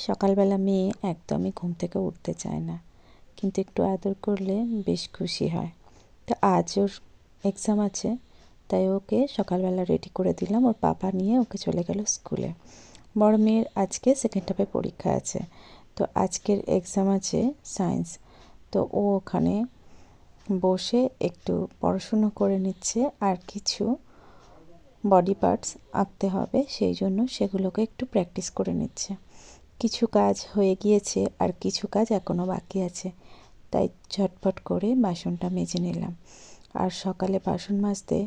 সকালবেলা মেয়ে একদমই ঘুম থেকে উঠতে চায় না, কিন্তু একটু আদর করলে বেশ খুশি হয়। তো আজ ওর এক্সাম আছে, তাই ওকে সকালবেলা রেডি করে দিলাম। ওর পাপা নিয়ে ওকে চলে গেল স্কুলে। বড় মেয়ের আজকে সেকেন্ড হাফে পরীক্ষা আছে, তো আজকের এক্সাম আছে সায়েন্স। তো ও ওখানে বসে একটু পড়াশুনো করে নিচ্ছে, আর কিছু বডি পার্টস আঁকতে হবে, সেই জন্য সেগুলোকে একটু প্র্যাকটিস করে নিচ্ছে। কিছু কাজ হয়ে গিয়েছে আর কিছু কাজ এখনও বাকি আছে, তাই ঝটপট করে বাসনটা মেজে নিলাম। আর সকালে বাসন মাজতে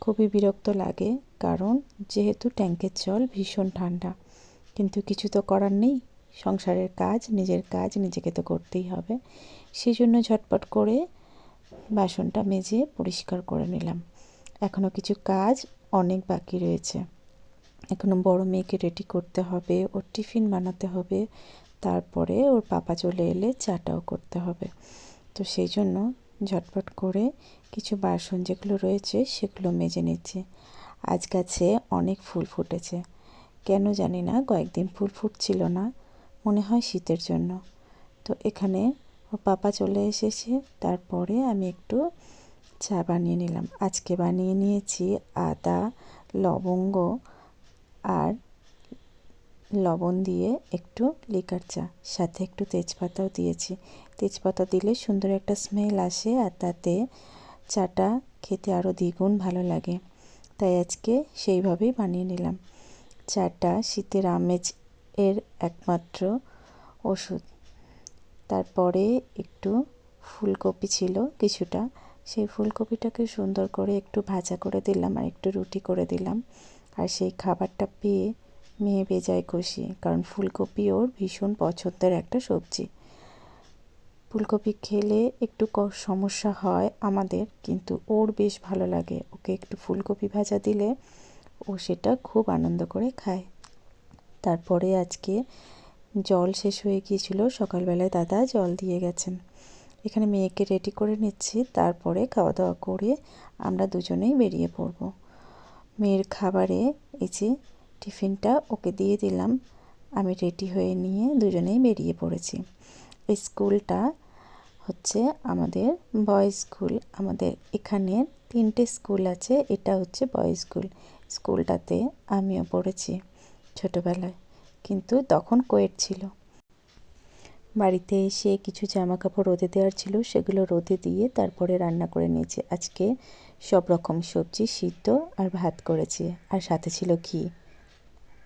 খুবই বিরক্ত লাগে, কারণ যেহেতু ট্যাঙ্কের জল ভীষণ ঠান্ডা, কিন্তু কিছু তো করার নেই। সংসারের কাজ, নিজের কাজ নিজেকে তো করতেই হবে। সেই জন্য ঝটপট করে বাসনটা মেজে পরিষ্কার করে নিলাম। এখনও কিছু কাজ অনেক বাকি রয়েছে। এখনও বড় মেয়েকে রেডি করতে হবে, ওর টিফিন বানাতে হবে, তারপরে ওর পাপা চলে এলে চাটাও করতে হবে। তো সেই জন্য ঝটপট করে কিছু বাসন যেগুলো রয়েছে সেগুলো মেজে নিচ্ছি। আজ গাছে অনেক ফুল ফুটেছে, কেন জানি না কয়েকদিন ফুল ফুটছিল না, মনে হয় শীতের জন্য। তো এখানে ওর পাপা চলে এসেছে, তারপরে আমি একটু চা বানিয়ে নিলাম। আজকে বানিয়ে নিয়েছি আদা, লবঙ্গ আর লবণ দিয়ে একটু লিকার চা, সাথে একটু তেজপাতাও দিয়েছি। তেজপাতা দিলে সুন্দর একটা স্মেল আসে, আর তাতে চাটা খেতে আরও দ্বিগুণ ভালো লাগে। তাই আজকে সেইভাবেই বানিয়ে নিলাম। চাটা শীতের আমেজ এর একমাত্র ওষুধ। তারপরে একটু ফুলকপি ছিল কিছুটা, সেই ফুলকপিটাকে সুন্দর করে একটু ভাজা করে দিলাম আর একটু রুটি করে দিলাম। আর সেই খাবারটা পেয়ে মেয়ে বেজায় খুশি, কারণ ফুলকপি ওর ভীষণ পছন্দের একটা সবজি। ফুলকপি খেলে একটু সমস্যা হয় আমাদের, কিন্তু ওর বেশ ভালো লাগে। ওকে একটু ফুলকপি ভাজা দিলে ও সেটা খুব আনন্দ করে খায়। তারপরে আজকে জল শেষ হয়ে গিয়েছিল, সকালবেলায় দাদা জল দিয়ে গেছেন। এখানে মেয়েকে রেডি করে নিচ্ছি, তারপরে খাওয়া দাওয়া করে আমরা দুজনেই বেরিয়ে পড়ব। মেয়ের খাবারে এই যে টিফিনটা ওকে দিয়ে দিলাম, আমি রেডি হয়ে নিয়ে দুজনেই বেরিয়ে পড়েছি। এই স্কুলটা হচ্ছে আমাদের বয়েজ স্কুল। আমাদের এখানে 3টে স্কুল আছে, এটা হচ্ছে বয়েজ স্কুল। স্কুলটাতে আমিও পড়েছি ছোটোবেলায়, কিন্তু তখন কোয়েট ছিল। বাড়িতে এসে কিছু জামা কাপড় রোদে দেওয়ার ছিল, সেগুলো রোদে দিয়ে তারপরে রান্না করে নিয়েছি। আজকে সব রকম সবজি সিদ্ধ আর ভাত করেছি, আর সাথে ছিল ঘি।